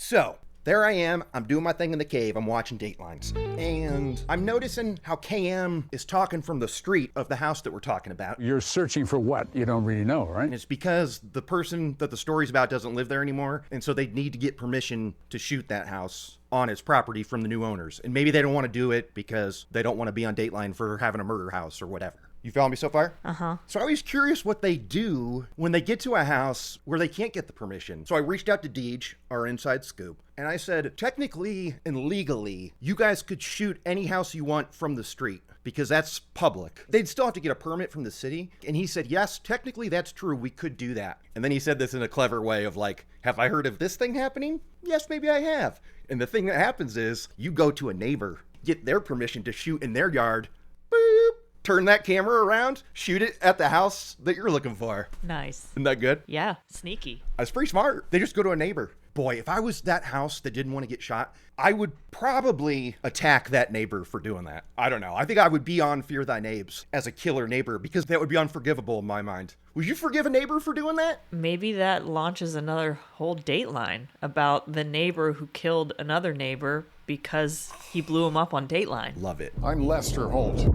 So, there I am, I'm doing my thing in the cave, I'm watching Datelines. And I'm noticing how KM is talking from the street of the house that we're talking about. You're searching for what? You don't really know, right? And it's because the person that the story's about doesn't live there anymore, and so they need to get permission to shoot that house on its property from the new owners. And maybe they don't want to do it because they don't want to be on Dateline for having a murder house or whatever. You follow me so far? Uh-huh. So I was curious what they do when they get to a house where they can't get the permission. So I reached out to Deej, our inside scoop, and I said, technically and legally, you guys could shoot any house you want from the street because that's public. They'd still have to get a permit from the city. And he said, yes, technically that's true. We could do that. And then he said this in a clever way of like, have I heard of this thing happening? Yes, maybe I have. And the thing that happens is you go to a neighbor, get their permission to shoot in their yard, boop, turn that camera around, shoot it at the house that you're looking for. Nice. Isn't that good? Yeah, sneaky. That's pretty smart. They just go to a neighbor. Boy, if I was that house that didn't want to get shot, I would probably attack that neighbor for doing that. I don't know. I think I would be on Fear Thy Neighbs as a killer neighbor because that would be unforgivable in my mind. Would you forgive a neighbor for doing that? Maybe that launches another whole Dateline about the neighbor who killed another neighbor because he blew him up on Dateline. Love it. I'm Lester Holt.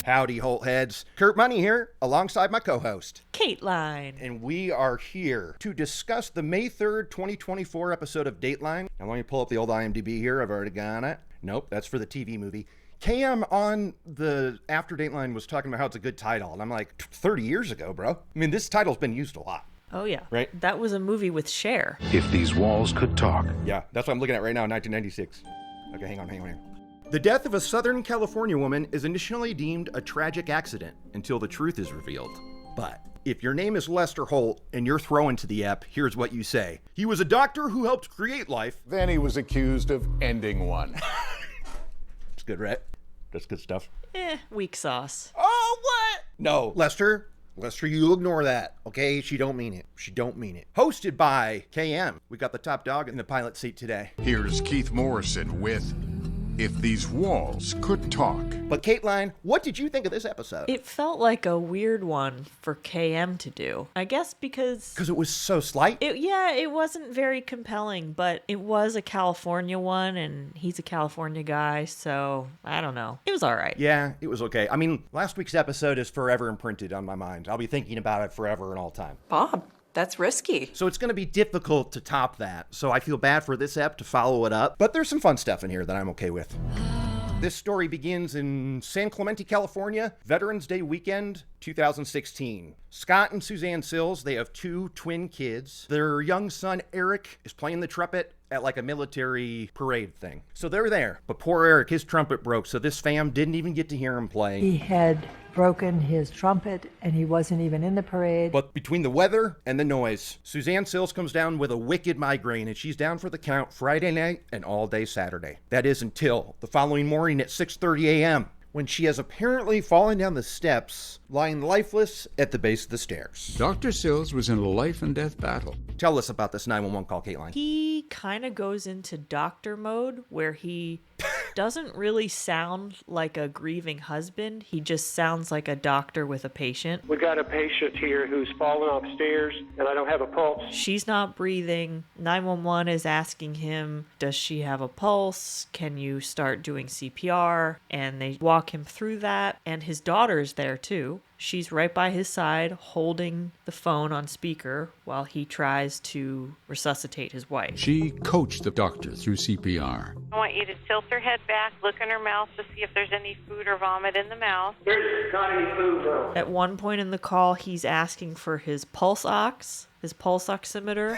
Howdy, Holt heads. Kurt Money here, alongside my co-host, Kateline. and we are here to discuss the May 3rd, 2024 episode of Dateline. Now, let me pull up the old IMDb here. I've already got it. Nope, that's for the TV movie. KM on the After Dateline was talking about how it's a good title, and I'm like, 30 years ago, bro. I mean, this title's been used a lot. Oh, yeah. Right? That was a movie with Cher. If these walls could talk. Yeah, that's what I'm looking at right now, 1996. Okay, hang on. The death of a Southern California woman is initially deemed a tragic accident until the truth is revealed. But if your name is Lester Holt and you're thrown to the ep, here's what you say. He was a doctor who helped create life. Then he was accused of ending one. It's good, right? That's good stuff. Weak sauce. Oh, what? No, Lester, you ignore that, okay? She don't mean it. Hosted by KM. We got the top dog in the pilot seat today. Here's Keith Morrison with If These Walls Could Talk. But Kateline, what did you think of this episode? It felt like a weird one for KM to do. I guess because Because it was so slight. it wasn't very compelling, but it was a California one, and he's a California guy, so I don't know. It was all right. Yeah, it was okay. I mean, last week's episode is forever imprinted on my mind. I'll be thinking about it forever and all time. Bob, that's risky. So it's going to be difficult to top that. So I feel bad for this ep to follow it up. But there's some fun stuff in here that I'm okay with. This story begins in San Clemente, California, Veterans Day weekend, 2016. Scott and Susann Sills, they have two twin kids. Their young son, Eric, is playing the trumpet at like a military parade thing. So they're there. But poor Eric, his trumpet broke, so this fam didn't even get to hear him play. He had broken his trumpet and he wasn't even in the parade. But between the weather and the noise, Susann Sills comes down with a wicked migraine and she's down for the count Friday night and all day Saturday. That is until the following morning at 6:30 a.m. when she has apparently fallen down the steps, lying lifeless at the base of the stairs. Dr. Sills was in a life and death battle. Tell us about this 911 call, Kateline. He kind of goes into doctor mode where he doesn't really sound like a grieving husband. He just sounds like a doctor with a patient. We got a patient here who's fallen upstairs and I don't have a pulse. She's not breathing. 911 is asking him, does she have a pulse? Can you start doing CPR? And they walk him through that. And his daughter's there too. She's right by his side, holding the phone on speaker while he tries to resuscitate his wife. She coached the doctor through CPR. I want you to tilt her head back, look in her mouth to see if there's any food or vomit in the mouth. There's not any food, though. At one point in the call, he's asking for his pulse ox, his pulse oximeter.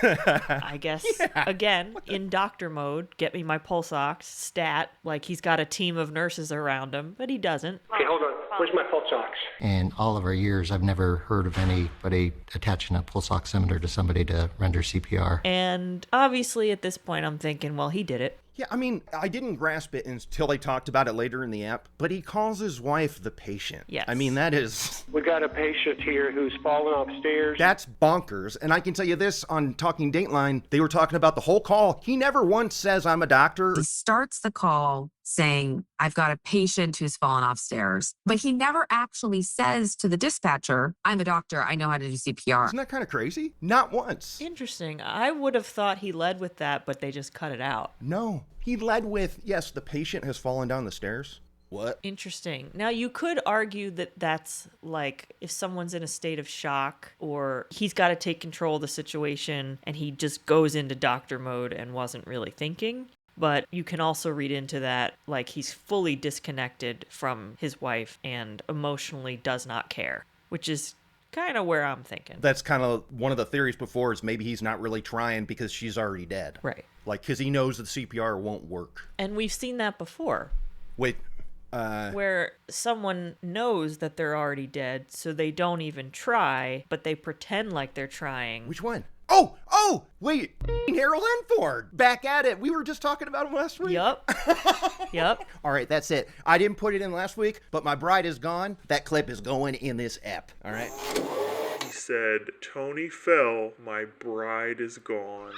I guess, again, in doctor mode, get me my pulse ox, stat, like he's got a team of nurses around him, but he doesn't. Okay, hold on. Where's my pulse ox? In all of our years, I've never heard of anybody attaching a pulse oximeter to somebody to render CPR. And obviously at this point I'm thinking, well, he did it. Yeah, I mean, I didn't grasp it until they talked about it later in the app, but he calls his wife the patient. Yes. I mean, that is... We got a patient here who's fallen upstairs. That's bonkers. And I can tell you this, on Talking Dateline, they were talking about the whole call. He never once says, I'm a doctor. He starts the call saying, I've got a patient who's fallen off stairs. But he never actually says to the dispatcher, I'm a doctor, I know how to do CPR. Isn't that kind of crazy? Not once. Interesting. I would have thought he led with that, but they just cut it out. No. He led with, yes, the patient has fallen down the stairs. What? Interesting. Now, you could argue that that's like if someone's in a state of shock or he's got to take control of the situation and he just goes into doctor mode and wasn't really thinking. But you can also read into that like he's fully disconnected from his wife and emotionally does not care, which is kind of where I'm thinking. That's kind of one of the theories before is maybe he's not really trying because she's already dead. Right. Like, because he knows that CPR won't work. And we've seen that before. Wait. Where someone knows that they're already dead, so they don't even try, but they pretend like they're trying. Which one? Oh, wait. Harold Henthorn. Back at it. We were just talking about him last week. Yup. Yup. All right, that's it. I didn't put it in last week, but my bride is gone. That clip is going in this app. All right. He said, Tony fell, my bride is gone.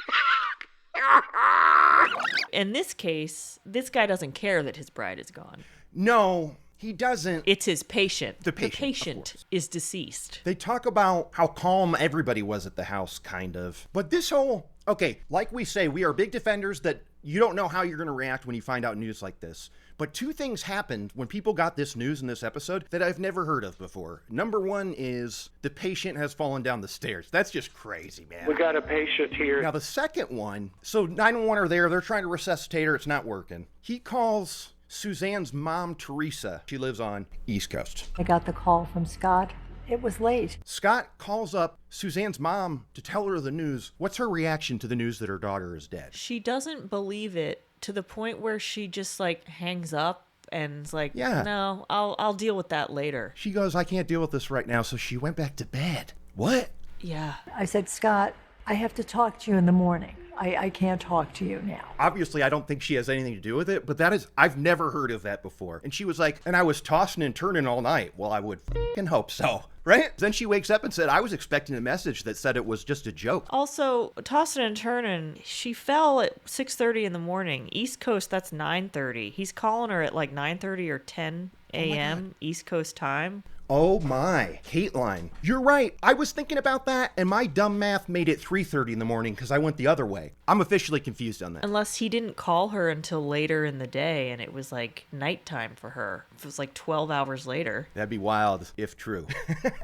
In this case, this guy doesn't care that his bride is gone. No, he doesn't. It's his patient. The patient is deceased. They talk about how calm everybody was at the house, kind of. But this whole... Okay, like we say, we are big defenders that you don't know how you're going to react when you find out news like this. But two things happened when people got this news in this episode that I've never heard of before. Number one is the patient has fallen down the stairs. That's just crazy, man. We got a patient here. Now, the second one, so 911 are there. They're trying to resuscitate her. It's not working. He calls Suzann's mom, Teresa. She lives on East Coast. I got the call from Scott. It was late. Scott calls up Suzann's mom to tell her the news. What's her reaction to the news that her daughter is dead? She doesn't believe it to the point where she just like hangs up and is like, yeah, no, I'll deal with that later. She goes, I can't deal with this right now. So she went back to bed. What? Yeah. I said, Scott, I have to talk to you in the morning. I can't talk to you now. Obviously, I don't think she has anything to do with it, but that is, I've never heard of that before. And she was like, and I was tossing and turning all night. Well, I would fucking hope so. Right? Then she wakes up and said, I was expecting a message that said it was just a joke. Also, tossing and turning, she fell at 6:30 in the morning. East Coast, that's 9:30. He's calling her at like 9:30 or 10 a.m. East Coast time. Oh my, Kateline. You're right. I was thinking about that, and my dumb math made it 3:30 in the morning because I went the other way. I'm officially confused on that. Unless he didn't call her until later in the day, and it was like nighttime for her. It was like 12 hours later. That'd be wild, if true.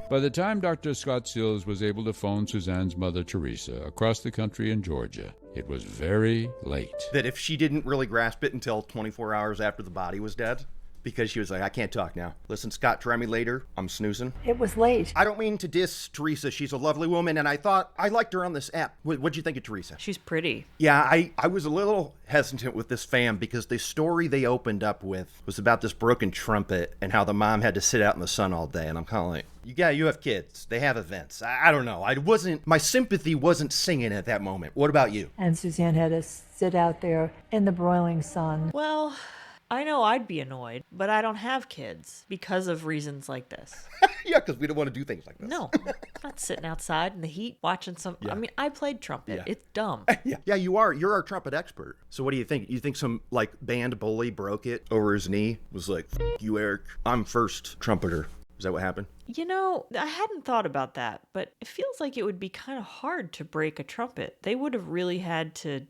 By the time Dr. Scott Sills was able to phone Suzann's mother, Teresa, across the country in Georgia, it was very late. That if she didn't really grasp it until 24 hours after the body was dead, because she was like, I can't talk now. Listen, Scott, try me later. I'm snoozing. It was late. I don't mean to diss Teresa. She's a lovely woman, and I thought I liked her on this app. What'd you think of Teresa? She's pretty. Yeah, I was a little hesitant with this fam because the story they opened up with was about this broken trumpet and how the mom had to sit out in the sun all day. And I'm kind of like, you have kids. They have events. I don't know. My sympathy wasn't singing at that moment. What about you? And Suzann had to sit out there in the broiling sun. Well, I know I'd be annoyed, but I don't have kids because of reasons like this. Yeah, because we don't want to do things like this. No, I'm not sitting outside in the heat watching some... Yeah. I mean, I played trumpet. Yeah. It's dumb. Yeah, you are. You're our trumpet expert. So what do you think? You think some, like, band bully broke it over his knee? Was like, F you, Eric. I'm first trumpeter. Is that what happened? You know, I hadn't thought about that, but it feels like it would be kind of hard to break a trumpet. They would have really had to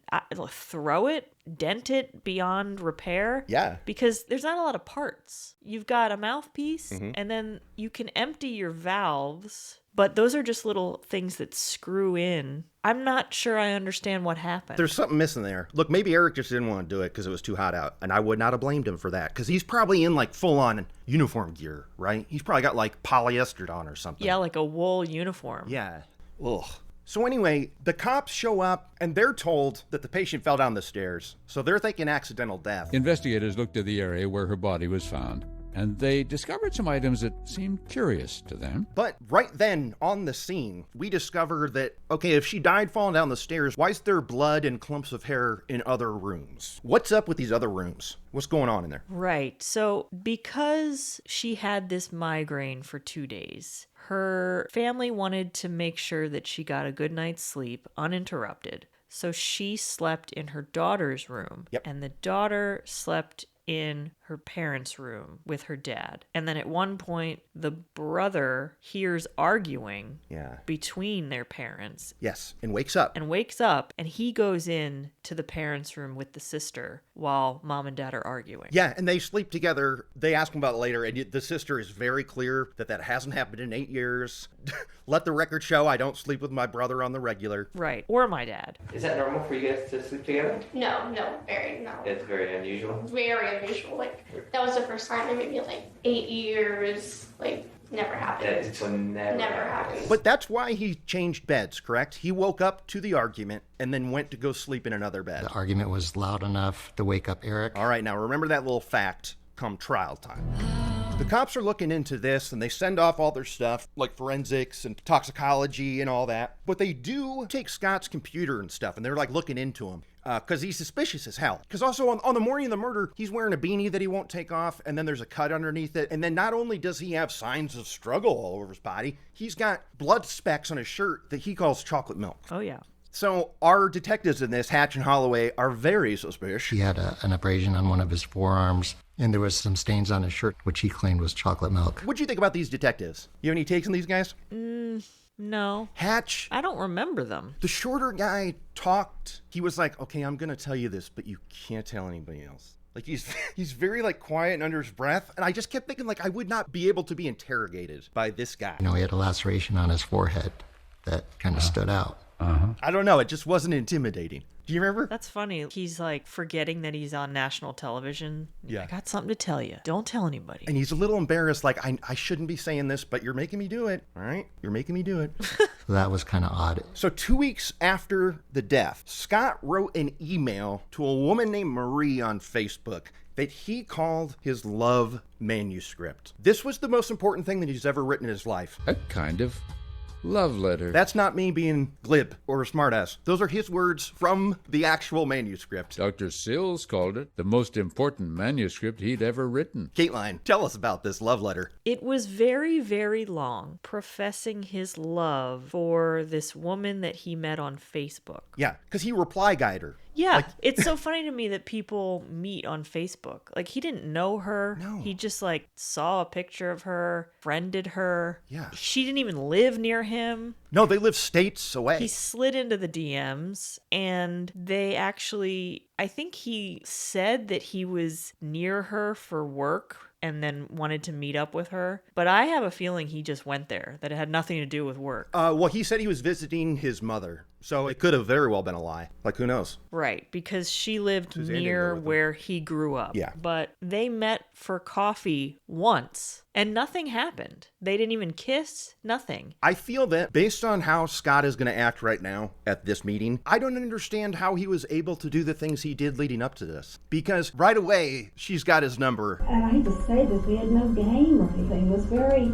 throw it, dent it beyond repair. Yeah. Because there's not a lot of parts. You've got a mouthpiece, and then you can empty your valves, but those are just little things that screw in. I'm not sure I understand what happened. There's something missing there. Look, maybe Eric just didn't want to do it because it was too hot out, and I would not have blamed him for that because he's probably in like full-on uniform gear, right? He's probably got like polyester on or something. Yeah, like a wool uniform. Yeah. Ugh. So anyway, the cops show up and they're told that the patient fell down the stairs. So they're thinking accidental death. Investigators looked at the area where her body was found, and they discovered some items that seemed curious to them. But right then, on the scene, we discovered that, okay, if she died falling down the stairs, why is there blood and clumps of hair in other rooms? What's up with these other rooms? What's going on in there? Right. So because she had this migraine for 2 days, her family wanted to make sure that she got a good night's sleep uninterrupted. So she slept in her daughter's room. Yep. And the daughter slept in her parents' room with her dad. And then at one point, the brother hears arguing between their parents. Yes, and wakes up. And he goes in to the parents' room with the sister while mom and dad are arguing. Yeah, and they sleep together. They ask him about it later, and the sister is very clear that hasn't happened in 8 years. Let the record show I don't sleep with my brother on the regular. Right, or my dad. Is that normal for you guys to sleep together? No, It's very unusual. very unusual. Like, that was the first time in maybe like 8 years. Like, never happened. Never happened. But that's why he changed beds, correct? He woke up to the argument and then went to go sleep in another bed. The argument was loud enough to wake up Eric. All right, now remember that little fact come trial time. The cops are looking into this, and they send off all their stuff, like forensics and toxicology and all that. But they do take Scott's computer and stuff, and they're like looking into him. Because he's suspicious as hell. Because also on the morning of the murder, he's wearing a beanie that he won't take off, and then there's a cut underneath it. And then not only does he have signs of struggle all over his body, he's got blood specks on his shirt that he calls chocolate milk. Oh, yeah. So our detectives in this, Hatch and Holloway, are very suspicious. He had an abrasion on one of his forearms, and there was some stains on his shirt, which he claimed was chocolate milk. What'd you think about these detectives? You have any takes on these guys? No. Hatch. I don't remember them. The shorter guy talked. He was like, okay, I'm going to tell you this, but you can't tell anybody else. Like, he's very, like, quiet and under his breath. And I just kept thinking, like, I would not be able to be interrogated by this guy. You know, he had a laceration on his forehead that kind of stood out. I don't know. It just wasn't intimidating. Do you remember? That's funny. He's like forgetting that he's on national television. Yeah. I got something to tell you. Don't tell anybody. And he's a little embarrassed, like, I shouldn't be saying this, but you're making me do it. All right? You're making me do it. That was kind of odd. So 2 weeks after the death, Scott wrote an email to a woman named Marie on Facebook that he called his love manuscript. This was the most important thing that he's ever written in his life. A kind of love letter. That's not me being glib or a smartass. Those are his words from the actual manuscript. Dr. Sills called it the most important manuscript he'd ever written. Kateline, tell us about this love letter. It was very, very long, professing his love for this woman that he met on Facebook. Yeah, because he reply guided her. Yeah, it's so funny to me that people meet on Facebook. Like, he didn't know her. No. He just, like, saw a picture of her, friended her. Yeah. She didn't even live near him. No, they live states away. He slid into the DMs, and they actually, I think he said that he was near her for work and then wanted to meet up with her. But I have a feeling he just went there, that it had nothing to do with work. Well, he said he was visiting his mother, so it could have very well been a lie. Like, who knows? Right, because she lived Susann near where he grew up. Yeah. But they met for coffee once, and nothing happened. They didn't even kiss, nothing. I feel that based on how Scott is going to act right now at this meeting, I don't understand how he was able to do the things he did leading up to this. Because right away, she's got his number. And I hate to say this, we had no game or anything. It was very...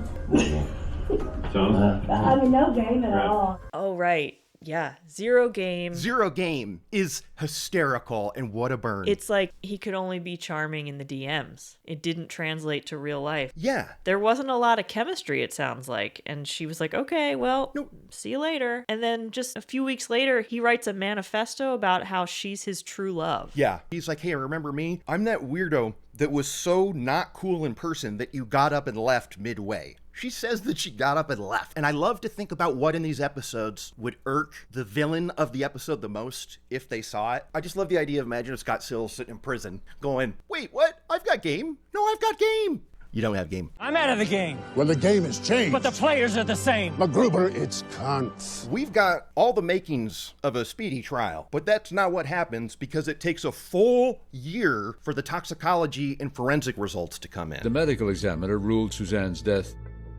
I mean, no game at all. Oh, right. Yeah, zero game. Zero game is hysterical, and what a burn. It's like he could only be charming in the DMs. It didn't translate to real life. Yeah. There wasn't a lot of chemistry, it sounds like. And she was like, okay, well, see you later. And then just a few weeks later, he writes a manifesto about how she's his true love. Yeah. He's like, hey, remember me? I'm that weirdo that was so not cool in person that you got up and left midway. She says that she got up and left. And I love to think about what in these episodes would irk the villain of the episode the most if they saw it. I just love the idea of imagine Scott Sills sitting in prison going, wait, what? I've got game. No, I've got game. You don't have game. I'm out of the game. Well, the game has changed. But the players are the same. MacGruber, it's cunts. We've got all the makings of a speedy trial, but that's not what happens because it takes a full year for the toxicology and forensic results to come in. The medical examiner ruled Suzanne's death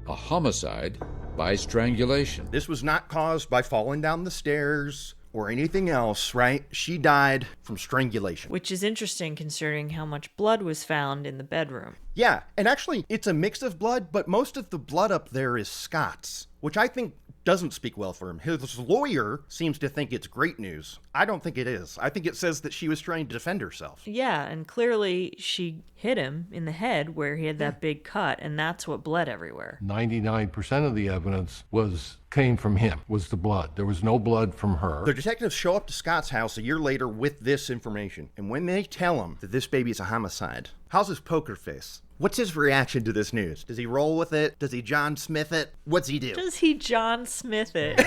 a homicide by strangulation. This was not caused by falling down the stairs or anything else, right? She died from strangulation. Which is interesting considering how much blood was found in the bedroom. Yeah, and actually, it's a mix of blood, but most of the blood up there is Scott's, which I think doesn't speak well for him. His lawyer seems to think it's great news. I don't think it is. I think it says that she was trying to defend herself. Yeah, and clearly she hit him in the head where he had that big cut, and that's what bled everywhere. 99% of the evidence came from him, was the blood. There was no blood from her. The detectives show up to Scott's house a year later with this information, and when they tell him that this baby is a homicide, how's his poker face? What's his reaction to this news? Does he roll with it? Does he John Smith it? What's he do? Does he John Smith it?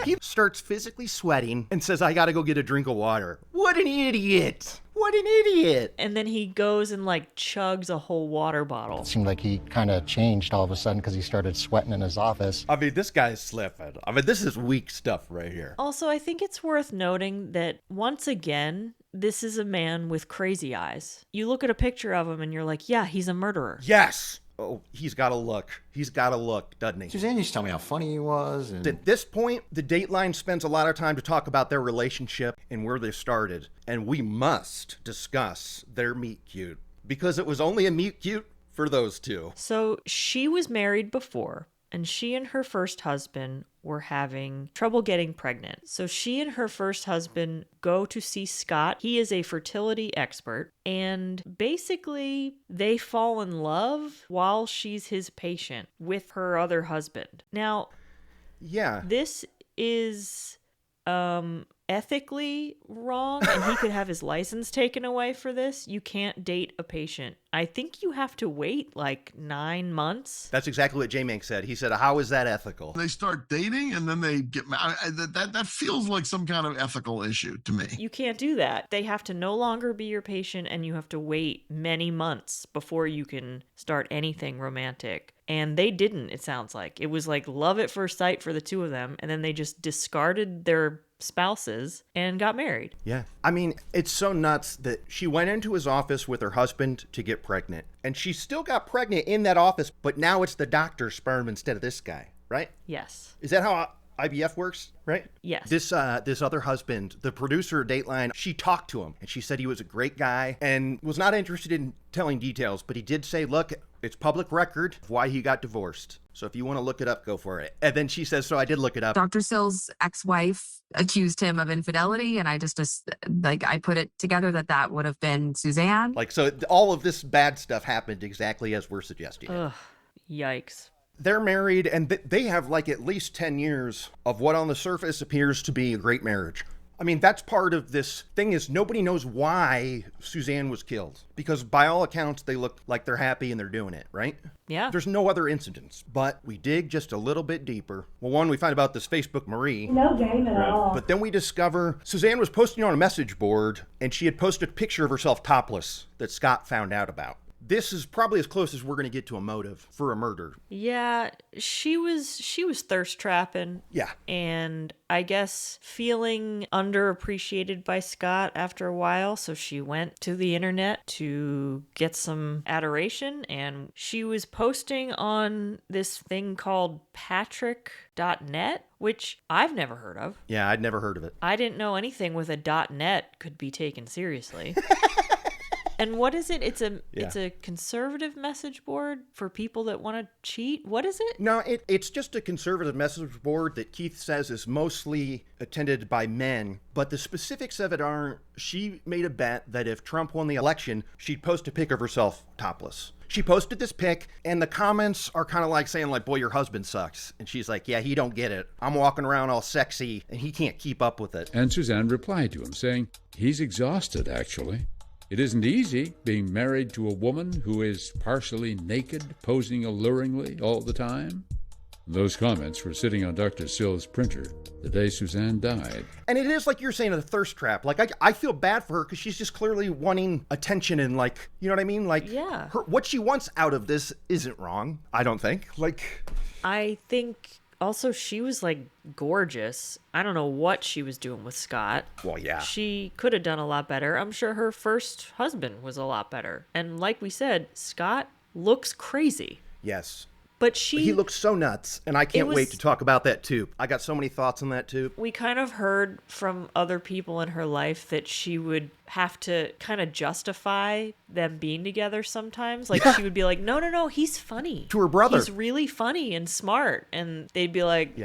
He starts physically sweating and says, I gotta go get a drink of water. What an idiot! What an idiot! And then he goes and chugs a whole water bottle. It seemed like he kind of changed all of a sudden because he started sweating in his office. I mean, this guy's slipping. I mean, this is weak stuff right here. Also, I think it's worth noting that once again, this is a man with crazy eyes. You look at a picture of him and you're like, yeah, he's a murderer. Yes! Oh, he's got a look. He's got a look, doesn't he? Susann used to tell me how funny he was. And... At this point, the Dateline spends a lot of time to talk about their relationship and where they started. And we must discuss their meet cute. Because it was only a meet cute for those two. So she was married before, and she and her first husband were having trouble getting pregnant. So she and her first husband go to see Scott. He is a fertility expert, and basically they fall in love while she's his patient with her other husband. Now, yeah, this is ethically wrong, and he could have his license taken away for this. You can't date a patient. I think you have to wait 9 months. That's exactly what J-Mank said. He said, how is that ethical? They start dating and then they get married. That feels like some kind of ethical issue to me. You can't do that. They have to no longer be your patient, and you have to wait many months before you can start anything romantic. And they didn't, it sounds like. It was love at first sight for the two of them, and then they just discarded their spouses and got married. Yeah. I mean, it's so nuts that she went into his office with her husband to get pregnant. And she still got pregnant in that office, but now it's the doctor's sperm instead of this guy, right? Yes. Is that how IVF works, right? Yes. This other husband, the producer of Dateline, she talked to him, and she said he was a great guy and was not interested in telling details, but he did say, look, it's public record of why he got divorced. So if you want to look it up, go for it. And then she says, so I did look it up. Dr. Sills' ex-wife accused him of infidelity, and I I put it together that would have been Susann. So all of this bad stuff happened exactly as we're suggesting. Ugh, yikes. They're married, and they have at least 10 years of what on the surface appears to be a great marriage. I mean, that's part of this thing is nobody knows why Susann was killed. Because by all accounts, they look like they're happy and they're doing it, right? Yeah. There's no other incidents. But we dig just a little bit deeper. Well, one, we find about this Facebook Marie. No game at all. But then we discover Susann was posting on a message board, and she had posted a picture of herself topless that Scott found out about. This is probably as close as we're going to get to a motive for a murder. Yeah, she was thirst trapping. Yeah. And I guess feeling underappreciated by Scott after a while, so she went to the internet to get some adoration, and she was posting on this thing called Patrick.net, which I've never heard of. Yeah, I'd never heard of it. I didn't know anything with a .net could be taken seriously. And what is it? It's a conservative message board for people that want to cheat? What is it? No, it's just a conservative message board that Keith says is mostly attended by men. But the specifics of it aren't. She made a bet that if Trump won the election, she'd post a pic of herself topless. She posted this pic, and the comments are kind of saying boy, your husband sucks. And she's like, yeah, he don't get it. I'm walking around all sexy, and he can't keep up with it. And Susann replied to him, saying, he's exhausted, actually. It isn't easy being married to a woman who is partially naked, posing alluringly all the time. Those comments were sitting on Dr. Sills' printer the day Susann died. And it is like you're saying, a thirst trap. I feel bad for her because she's just clearly wanting attention and you know what I mean? Yeah. What she wants out of this isn't wrong, I don't think. I think also she was gorgeous. I don't know what she was doing with Scott. Well, yeah. She could have done a lot better. I'm sure her first husband was a lot better. And like we said, Scott looks crazy. Yes. But he looks so nuts, and I can't wait to talk about that too. I got so many thoughts on that too. We kind of heard from other people in her life that she would have to kind of justify them being together sometimes. Like she would be like, no, he's funny. To her brother. He's really funny and smart. And they'd be like,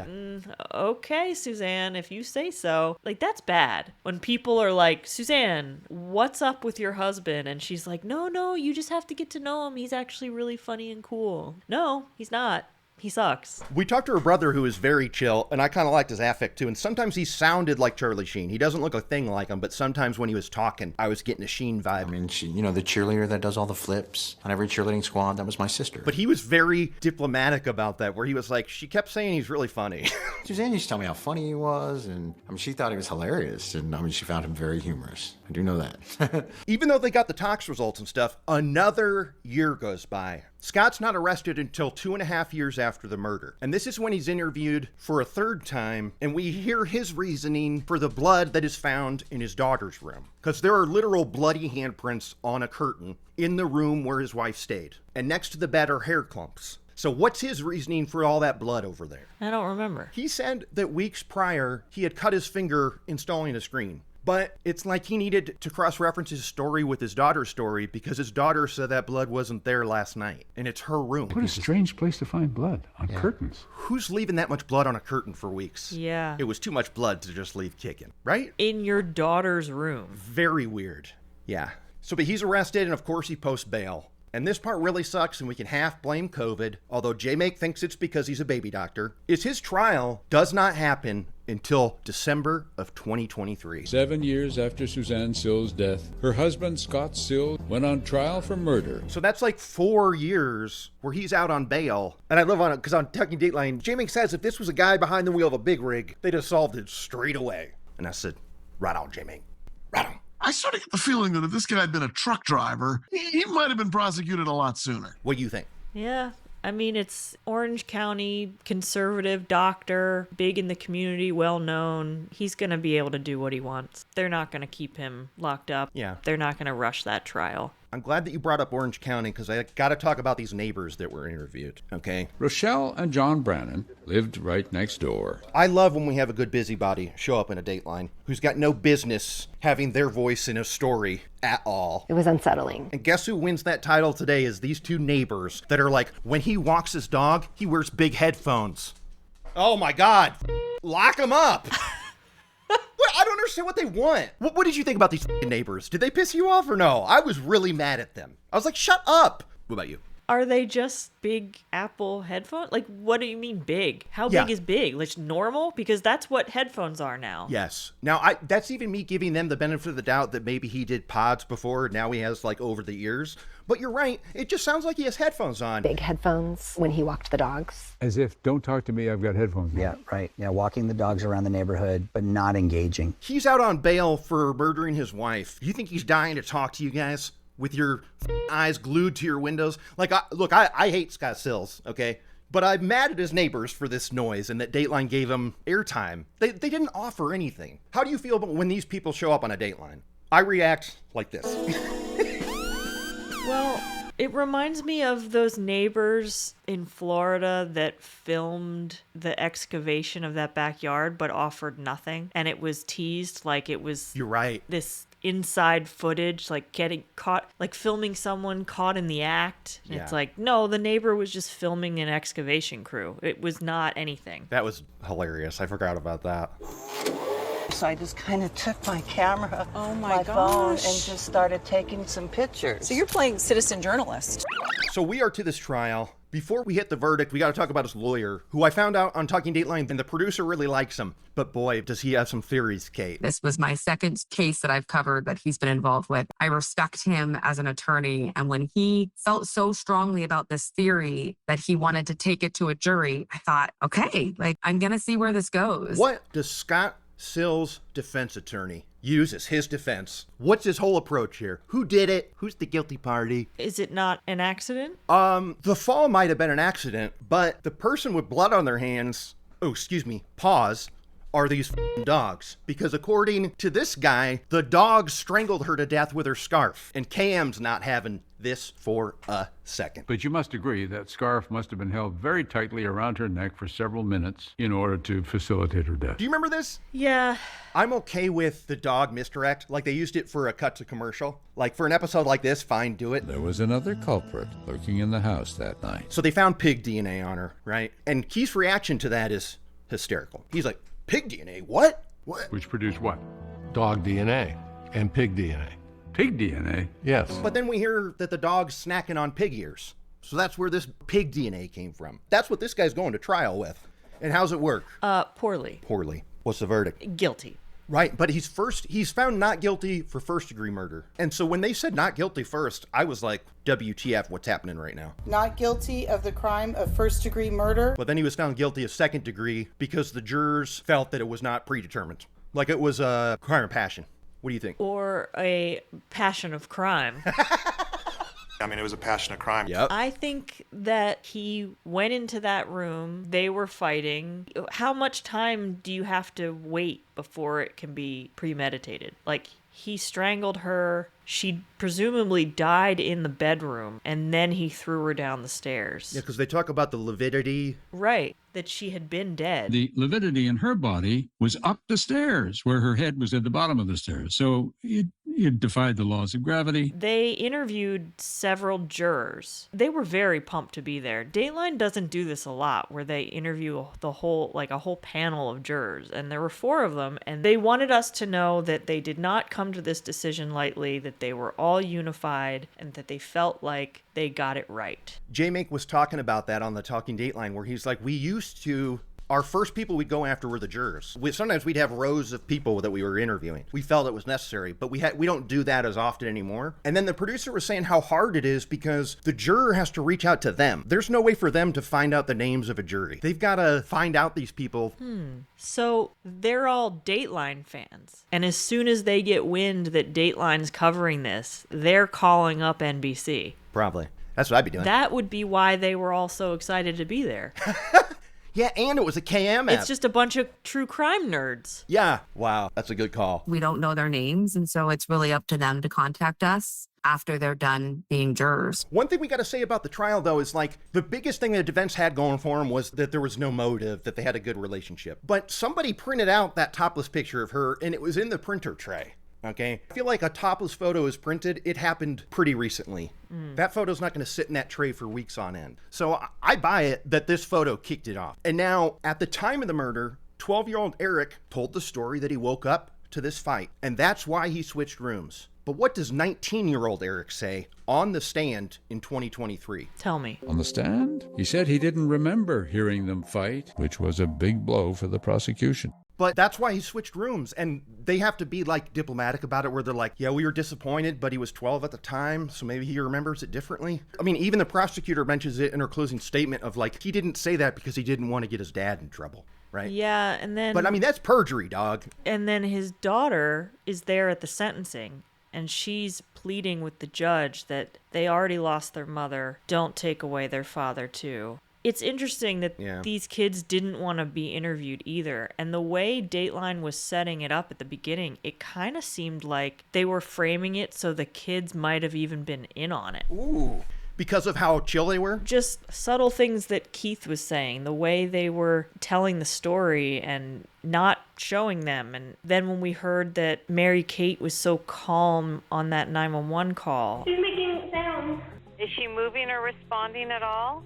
okay, Susann, if you say so. Like, that's bad. When people are like, Susann, what's up with your husband? And she's like, no, you just have to get to know him. He's actually really funny and cool. No, he's not. He sucks. We talked to her brother, who is very chill, and I kind of liked his affect too. And sometimes he sounded like Charlie Sheen. He doesn't look a thing like him, but sometimes when he was talking, I was getting a Sheen vibe. I mean, she, you know, the cheerleader that does all the flips on every cheerleading squad, that was my sister. But he was very diplomatic about that, where he was like, she kept saying he's really funny. Susann used to tell me how funny he was, and I mean, she thought he was hilarious, and I mean, she found him very humorous. I do know that. Even though they got the tox results and stuff, another year goes by. Scott's not arrested until 2.5 years after the murder. And this is when he's interviewed for a third time, and we hear his reasoning for the blood that is found in his daughter's room. Because there are literal bloody handprints on a curtain in the room where his wife stayed. And next to the bed are hair clumps. So what's his reasoning for all that blood over there? I don't remember. He said that weeks prior, he had cut his finger installing a screen. But it's like he needed to cross-reference his story with his daughter's story because his daughter said that blood wasn't there last night, and it's her room. What a strange place to find blood on curtains. Who's leaving that much blood on a curtain for weeks? Yeah. It was too much blood to just leave kicking, right? In your daughter's room. Very weird. Yeah. So, but he's arrested, and of course he posts bail. And this part really sucks, and we can half blame COVID, although J-Make thinks it's because he's a baby doctor, is his trial does not happen until December of 2023. 7 years after Susann Sills' death, her husband, Scott Sills, went on trial for murder. So that's like 4 years where he's out on bail. And I love on it, because on Talking Dateline, J-Make says if this was a guy behind the wheel of a big rig, they'd have solved it straight away. And I said, right on, J-Make. Right on. I sort of get the feeling that if this guy had been a truck driver, he might have been prosecuted a lot sooner. What do you think? Yeah. I mean, it's Orange County, conservative doctor, big in the community, well known. He's going to be able to do what he wants. They're not going to keep him locked up. Yeah. They're not going to rush that trial. I'm glad that you brought up Orange County because I got to talk about these neighbors that were interviewed, okay? Rochelle and John Brannon lived right next door. I love when we have a good busybody show up in a Dateline who's got no business having their voice in a story at all. It was unsettling. And guess who wins that title today is these two neighbors that are like, when he walks his dog, he wears big headphones. Oh my God. Lock him up. I don't understand what they want. What did you think about these neighbors? Did they piss you off or no? I was really mad at them. I was like, shut up. What about you? Are they just big Apple headphones? Like, what do you mean big? How big is big? Like, normal? Because that's what headphones are now. Yes. Now, that's even me giving them the benefit of the doubt that maybe he did pods before. Now he has, like, over the ears. But you're right. It just sounds like he has headphones on. Big headphones when he walked the dogs. As if, don't talk to me, I've got headphones on. Yeah, right. Yeah, walking the dogs around the neighborhood, but not engaging. He's out on bail for murdering his wife. You think he's dying to talk to you guys? With your eyes glued to your windows? Like, look, I hate Scott Sills, okay? But I'm mad at his neighbors for this noise and that Dateline gave him airtime. They didn't offer anything. How do you feel about when these people show up on a Dateline? I react like this. Well, it reminds me of those neighbors in Florida that filmed the excavation of that backyard but offered nothing. And it was teased like it was... You're right. This inside footage, like getting caught, like filming someone caught in the act. And it's like, no, the neighbor was just filming an excavation crew. It was not anything. That was hilarious. I forgot about that. So I just kind of took my camera, my phone, and gosh. just started taking some pictures. So you're playing citizen journalist. So we are to this trial. Before we hit the verdict, we got to talk about his lawyer, who I found out on Talking Dateline, and the producer really likes him. But boy, does he have some theories, Kate. This was my second case that I've covered that he's been involved with. I respect him as an attorney. And when he felt so strongly about this theory that he wanted to take it to a jury, I thought, okay, like, I'm going to see where this goes. What does Scott Sills' defense attorney use as his defense? What's his whole approach here? Who did it? Who's the guilty party? Is it not an accident? The fall might have been an accident, but the person with blood on their hands, pause, are these dogs. Because according to this guy, the dogs strangled her to death with her scarf. And KM's not having this for a second. But you must agree that scarf must have been held very tightly around her neck for several minutes in order to facilitate her death. Do you remember this? Yeah. I'm okay with the dog misdirect. Like they used it for a cut to commercial. Like for an episode like this, fine, do it. There was another culprit lurking in the house that night. So they found pig DNA on her, right? And Keith's reaction to that is hysterical. He's like, pig DNA? What? What? Which produced what? Dog DNA and pig DNA. Pig DNA? Yes. But then we hear that the dog's snacking on pig ears. So that's where this pig DNA came from. That's what this guy's going to trial with. And how's it work? Poorly. Poorly. What's the verdict? Guilty. Right, but he's found not guilty for first-degree murder. And so when they said not guilty first, I was like, WTF, what's happening right now? Not guilty of the crime of first-degree murder. But then he was found guilty of second degree because the jurors felt that it was not predetermined. Like it was a crime of passion. What do you think? Or a passion of crime. I mean, it was a passionate crime. Yep. I think that he went into that room. They were fighting. How much time do you have to wait before it can be premeditated? Like, he strangled her. She presumably died in the bedroom, and then he threw her down the stairs. Yeah, because they talk about the lividity. Right, that she had been dead. The lividity in her body was up the stairs, where her head was at the bottom of the stairs. So it defied the laws of gravity. They interviewed several jurors. They were very pumped to be there. Dateline doesn't do this a lot, where they interview a whole panel of jurors. And there were 4 of them, and they wanted us to know that they did not come to this decision lightly, that they were all unified, and that they felt like they got it right. J-Make was talking about that on the Talking Dateline, where he's like, we used to... Our first people we'd go after were the jurors. Sometimes we'd have rows of people that we were interviewing. We felt it was necessary, but we don't do that as often anymore. And then the producer was saying how hard it is because the juror has to reach out to them. There's no way for them to find out the names of a jury. They've got to find out these people. So they're all Dateline fans. And as soon as they get wind that Dateline's covering this, they're calling up NBC. Probably. That's what I'd be doing. That would be why they were all so excited to be there. Yeah, and it was a KM app. It's just a bunch of true crime nerds. Yeah. Wow. That's a good call. We don't know their names, and so it's really up to them to contact us after they're done being jurors. One thing we got to say about the trial, though, is like the biggest thing the defense had going for them was that there was no motive, that they had a good relationship. But somebody printed out that topless picture of her, and it was in the printer tray. Okay. I feel like a topless photo is printed. It happened pretty recently. That photo's not going to sit in that tray for weeks on end. So I buy it that this photo kicked it off. And now, at the time of the murder, 12-year-old Eric told the story that he woke up to this fight, and that's why he switched rooms. But what does 19-year-old Eric say on the stand in 2023? Tell me. On the stand, he said he didn't remember hearing them fight, which was a big blow for the prosecution. But that's why he switched rooms, and they have to be like diplomatic about it, where they're like, yeah, we were disappointed, but he was 12 at the time, so maybe he remembers it differently. I mean, even the prosecutor mentions it in her closing statement of like, he didn't say that because he didn't want to get his dad in trouble, right? Yeah, and then... But I mean, that's perjury, dog. And then his daughter is there at the sentencing, and she's pleading with the judge that they already lost their mother, don't take away their father too. It's interesting that these kids didn't want to be interviewed either. And the way Dateline was setting it up at the beginning, it kind of seemed like they were framing it so the kids might have even been in on it. Ooh. Because of how chill they were? Just subtle things that Keith was saying, the way they were telling the story and not showing them. And then when we heard that Mary Kate was so calm on that 911 call. She's making sounds. Is she moving or responding at all?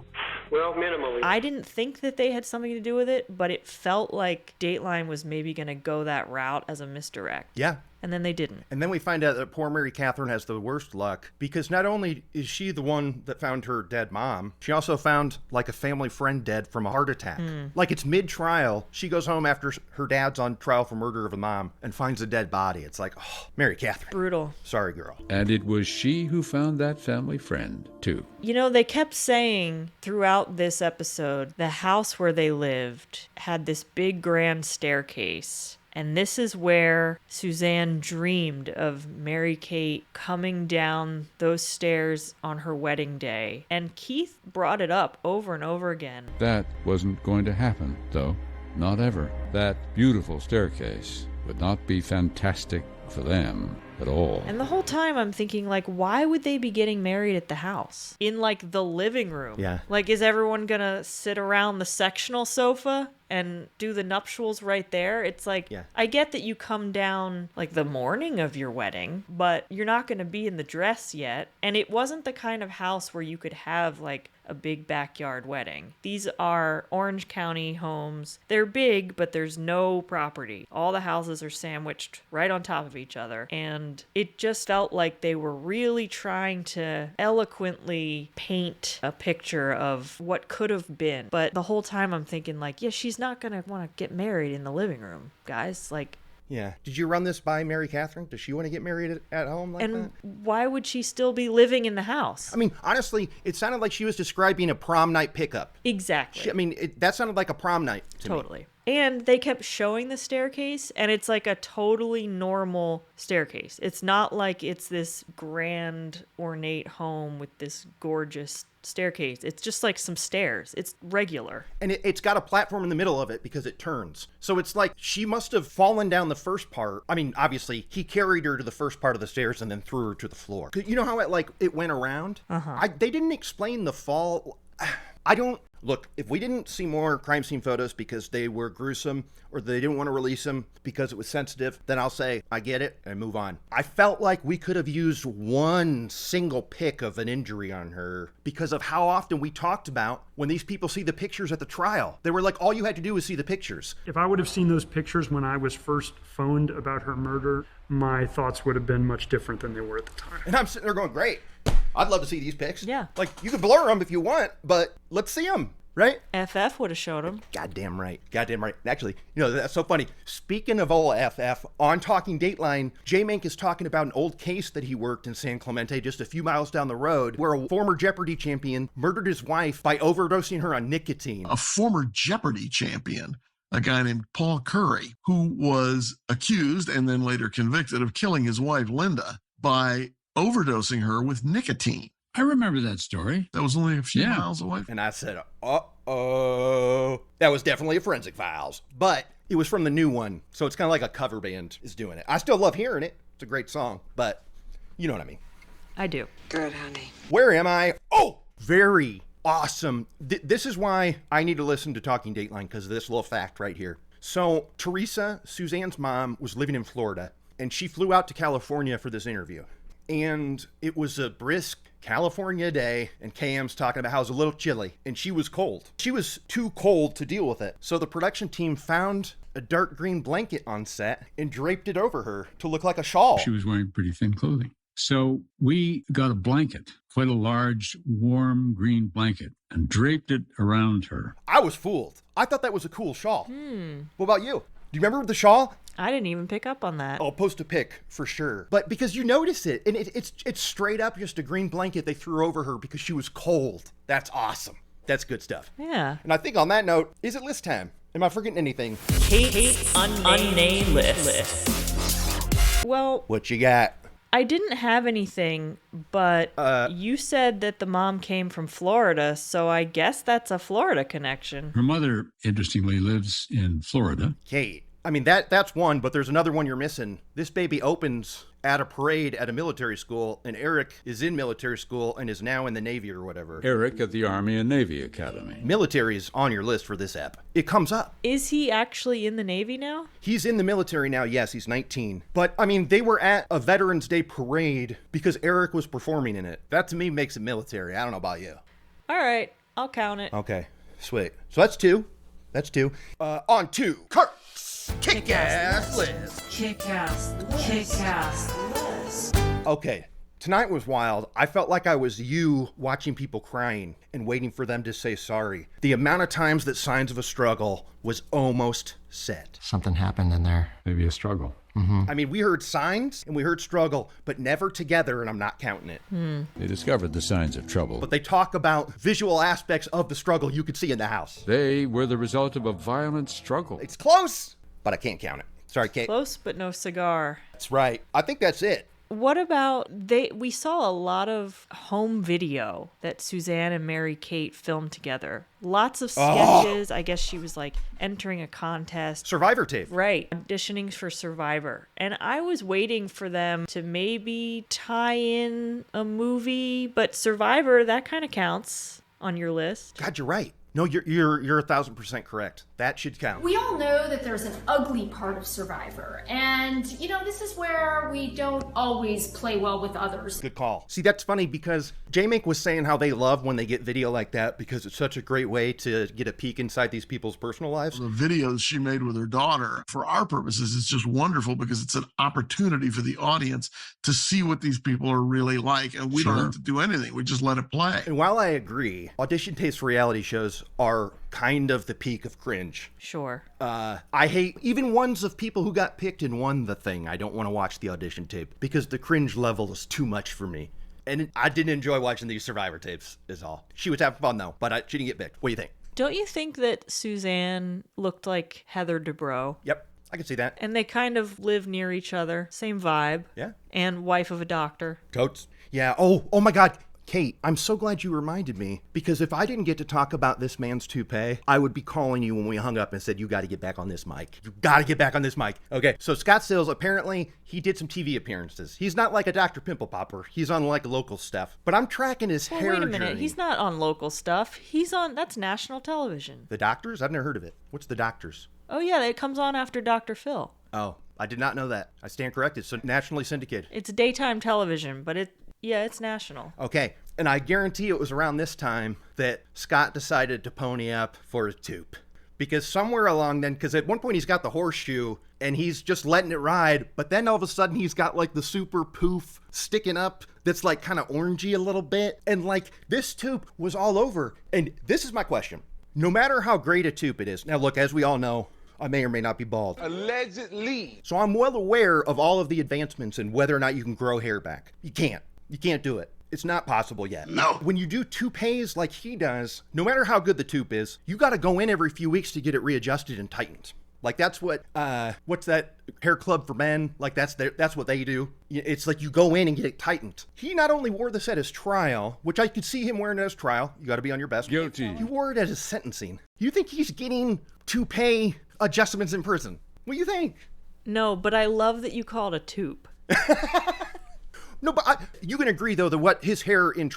Well, minimally. I didn't think that they had something to do with it, but it felt like Dateline was maybe going to go that route as a misdirect. Yeah. And then they didn't. And then we find out that poor Mary Catherine has the worst luck, because not only is she the one that found her dead mom, she also found like a family friend dead from a heart attack. Like it's mid-trial. She goes home after her dad's on trial for murder of a mom and finds a dead body. It's like, oh, Mary Catherine. Brutal. Sorry, girl. And it was she who found that family friend, too. You know, they kept saying throughout this episode, the house where they lived had this big grand staircase. And this is where Susann dreamed of Mary Kate coming down those stairs on her wedding day. And Keith brought it up over and over again. That wasn't going to happen, though. not ever. That beautiful staircase would not be fantastic for them at all. And the whole time I'm thinking, like, why would they be getting married at the house? In, like, the living room? Yeah. Like, is everyone gonna sit around the sectional sofa and do the nuptials right there? It's like, I get that you come down, like, the morning of your wedding, but you're not gonna be in the dress yet. And it wasn't the kind of house where you could have, like, a big backyard wedding. These are Orange County homes. They're big, but there's no property. All the houses are sandwiched right on top of each other. And it just felt like they were really trying to eloquently paint a picture of what could have been. But the whole time I'm thinking, like, yeah, she's not going to want to get married in the living room, guys. Like, yeah. Did you run this by Mary Catherine? Does she want to get married at home like that? and why would she still be living in the house? I mean, honestly, it sounded like she was describing a prom night pickup. Exactly. That sounded like a prom night to me. Totally. And they kept showing the staircase, and it's like a totally normal staircase. It's not like it's this grand, ornate home with this gorgeous staircase. It's just like some stairs. It's regular. And it's got a platform in the middle of it because it turns. So it's like she must have fallen down the first part. I mean, obviously, he carried her to the first part of the stairs and then threw her to the floor. You know how it went around? Uh-huh. They didn't explain the fall. Look, if we didn't see more crime scene photos because they were gruesome or they didn't want to release them because it was sensitive, then I'll say, I get it, and move on. I felt like we could have used one single pic of an injury on her because of how often we talked about when these people see the pictures at the trial. They were like, all you had to do was see the pictures. If I would have seen those pictures when I was first phoned about her murder, my thoughts would have been much different than they were at the time. And I'm sitting there going, great. I'd love to see these pics. Yeah. Like, you can blur them if you want, but let's see them, right? FF would have showed them. Goddamn right. Actually, that's so funny. Speaking of old FF, on Talking Dateline, J-Mank is talking about an old case that he worked in San Clemente just a few miles down the road where a former Jeopardy champion murdered his wife by overdosing her on nicotine. A former Jeopardy champion, a guy named Paul Curry, who was accused and then later convicted of killing his wife, Linda, by overdosing her with nicotine. I remember that story. That was only a few miles away. And I said, uh-oh. That was definitely a Forensic Files. But it was from the new one, so it's kind of like a cover band is doing it. I still love hearing it. It's a great song, but you know what I mean. I do. Good, honey. Where am I? Oh, very awesome. This is why I need to listen to Talking Dateline, because of this little fact right here. So Teresa, Suzanne's mom, was living in Florida, and she flew out to California for this interview. And it was a brisk California day, and KM's talking about how it was a little chilly, and she was cold. She was too cold to deal with it. So the production team found a dark green blanket on set and draped it over her to look like a shawl. She was wearing pretty thin clothing. So we got a blanket, quite a large, warm green blanket, and draped it around her. I was fooled. I thought that was a cool shawl. What about you? Do you remember the shawl? I didn't even pick up on that. I'll post a pic for sure. But because you notice it, and it's straight up just a green blanket they threw over her because she was cold. That's awesome. That's good stuff. Yeah. And I think on that note, is it list time? Am I forgetting anything? Kate's unnamed list. Well, What you got? I didn't have anything, but you said that the mom came from Florida, so I guess that's a Florida connection. Her mother, interestingly, lives in Florida. Kate. I mean, that's one, but there's another one you're missing. This baby opens at a parade at a military school, and Eric is in military school and is now in the Navy or whatever. Eric at the Army and Navy Academy. Military is on your list for this app. It comes up. Is he actually in the Navy now? He's in the military now, yes, he's 19. But, I mean, they were at a Veterans Day parade because Eric was performing in it. That, to me, makes it military. I don't know about you. All right, I'll count it. Okay, sweet. So that's two. On to Kurt's Kick-Ass List. Kick-Ass List. Okay, tonight was wild. I felt like I was you watching people crying and waiting for them to say sorry. The amount of times that Signs of a Struggle was almost said. Something happened in there. Maybe a struggle. I mean, we heard signs and we heard struggle, but never together, and I'm not counting it. They discovered the signs of trouble. But they talk about visual aspects of the struggle you could see in the house. They were the result of a violent struggle. It's close, but I can't count it. Sorry, Kate. Close, but no cigar. That's right. I think that's it. What about we saw a lot of home video that Susann and Mary Kate filmed together. Lots of sketches. I guess she was like entering a contest. Survivor tape. Right. Auditioning for Survivor. And I was waiting for them to maybe tie in a movie, but Survivor, that kind of counts on your list. God, you're right. No, you're 1,000% correct. That should count. We all know that there's an ugly part of Survivor, and this is where we don't always play well with others. Good call. See, that's funny because J-Mink was saying how they love when they get video like that because it's such a great way to get a peek inside these people's personal lives. The videos she made with her daughter, for our purposes, it's just wonderful because it's an opportunity for the audience to see what these people are really like, and we don't have to do anything. We just let it play. And while I agree, audition tapes for reality shows are kind of the peak of cringe. Sure. I hate even ones of people who got picked and won the thing. I don't want to watch the audition tape because the cringe level is too much for me. And I didn't enjoy watching these Survivor tapes is all. She was having fun though, but she didn't get picked. What do you think? Don't you think that Susann looked like Heather Dubrow? Yep, I can see that. And they kind of live near each other. Same vibe. Yeah. And wife of a doctor. Totes. Yeah. Oh my God. Kate, I'm so glad you reminded me, because if I didn't get to talk about this man's toupee, I would be calling you when we hung up and said, you got to get back on this mic. You got to get back on this mic. Okay, so Scott Sills, apparently, he did some TV appearances. He's not like a Dr. Pimple Popper. He's on like local stuff. But I'm tracking his hair wait a minute. journey. He's not on local stuff. That's national television. The Doctors? I've never heard of it. What's The Doctors? Oh, yeah, it comes on after Dr. Phil. Oh, I did not know that. I stand corrected. So nationally syndicated. It's daytime television, but it's national. Okay. And I guarantee it was around this time that Scott decided to pony up for a tube. Because somewhere along then, because at one point he's got the horseshoe and he's just letting it ride, but then all of a sudden he's got like the super poof sticking up that's like kind of orangey a little bit. And like this tube was all over. And this is my question. No matter how great a tube it is. Now look, as we all know, I may or may not be bald. Allegedly. So I'm well aware of all of the advancements and whether or not you can grow hair back. You can't do it. It's not possible yet. No. When you do toupees like he does, no matter how good the tube is, you got to go in every few weeks to get it readjusted and tightened. Like that's what, what's that hair club for men? Like that's what they do. It's like you go in and get it tightened. He not only wore this at his trial, which I could see him wearing at his trial. You got to be on your best. Guilty. He wore it at his sentencing. You think he's getting toupee adjustments in prison? What do you think? No, but I love that you call it a tube. No, but you can agree, though, that what his hair in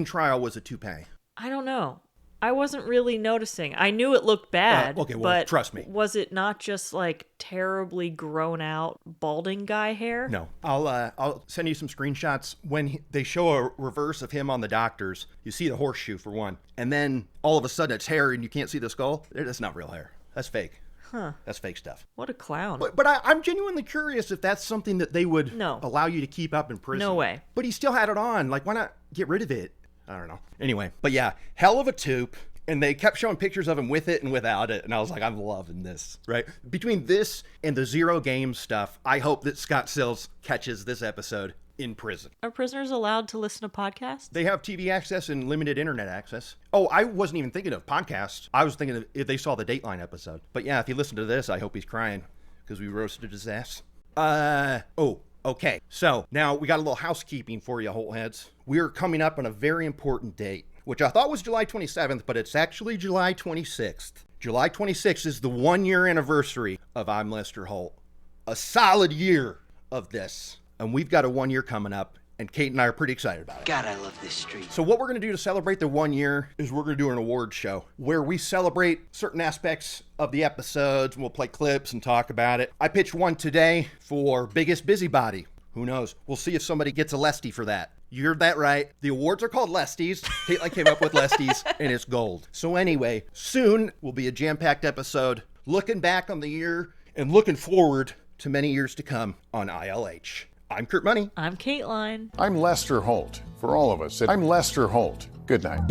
trial was a toupee. I don't know. I wasn't really noticing. I knew it looked bad, okay, well, but trust me. Was it not just like terribly grown out balding guy hair? No. I'll send you some screenshots. When they show a reverse of him on the Doctors, you see the horseshoe for one, and then all of a sudden it's hair and you can't see the skull. That's not real hair. That's fake. Huh. That's fake stuff. What a clown. But I'm genuinely curious if that's something that they would allow you to keep up in prison. No way. But he still had it on. Like, why not get rid of it? I don't know. Anyway, but yeah, hell of a tube. And they kept showing pictures of him with it and without it. And I was like, I'm loving this, right? Between this and the Zero Game stuff, I hope that Scott Sills catches this episode in prison. Are prisoners allowed to listen to podcasts? They have TV access and limited internet access. Oh, I wasn't even thinking of podcasts. I was thinking of if they saw the Dateline episode. But yeah, if you listen to this, I hope he's crying because we roasted his ass. Okay. So now we got a little housekeeping for you, Holtheads. We're coming up on a very important date, which I thought was July 27th, but it's actually July 26th. July 26th is the 1-year anniversary of I'm Lester Holt. A solid year of this. And we've got a 1 year coming up, and Kate and I are pretty excited about it. God, I love this street. So what we're going to do to celebrate the 1 year is we're going to do an award show where we celebrate certain aspects of the episodes, and we'll play clips and talk about it. I pitched one today for Biggest Busybody. Who knows? We'll see if somebody gets a Lestie for that. You heard that right. The awards are called Lesties. Caitlin came up with Lesties, and it's gold. So anyway, soon will be a jam-packed episode looking back on the year and looking forward to many years to come on ILH. I'm Kurt Money. I'm Cateline. I'm Lester Holt. For all of us, I'm Lester Holt. Good night.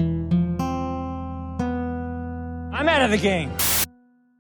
I'm out of the game.